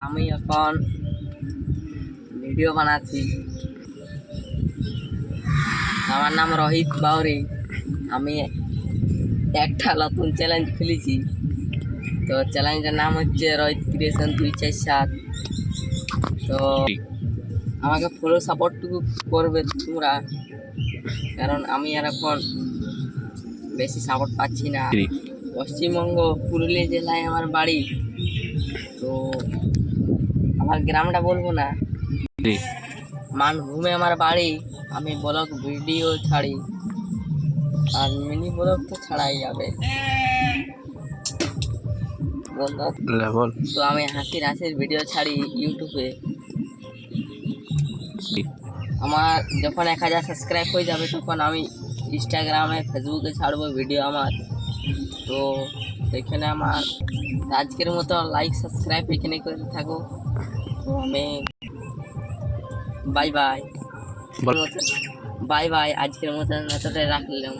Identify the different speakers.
Speaker 1: আমি এখন ভিডিও বানাচ্ছি। আমার নাম রোহিত বাউরি। আমি একটা নতুন চ্যালেঞ্জ খুলেছি। তো চ্যালেঞ্জের নাম হচ্ছে রোহিত ক্রিয়েশন 247। তো আমাকে ফুল সাপোর্টটুকু করবে তোমরা, কারণ আমি আর এখন বেশি সাপোর্ট পাচ্ছি না। পশ্চিমবঙ্গ পুরুলিয়া জেলায় আমার বাড়ি। তো আমার গ্রামটা বলবো না, মানভূমে আমার বাড়ি। আমি ব্লগ ভিডিও ছাড়ি, আর মিনি ব্লগ তো ছাড়াই যাবে বন্ধু। তো আমি হাসির ভিডিও ছাড়ি ইউটিউবে। আমার যখন 1000 সাবস্ক্রাইব হয়ে যাবে তখন আমি ইনস্টাগ্রামে ফেসবুকে ছাড়বো ভিডিও আমার। তো এখানে আমার আজকের মতো লাইক সাবস্ক্রাইব এখানে করে থাকো। তো আমি বাই বাই, আজকের মতন এতটাই রাখলাম।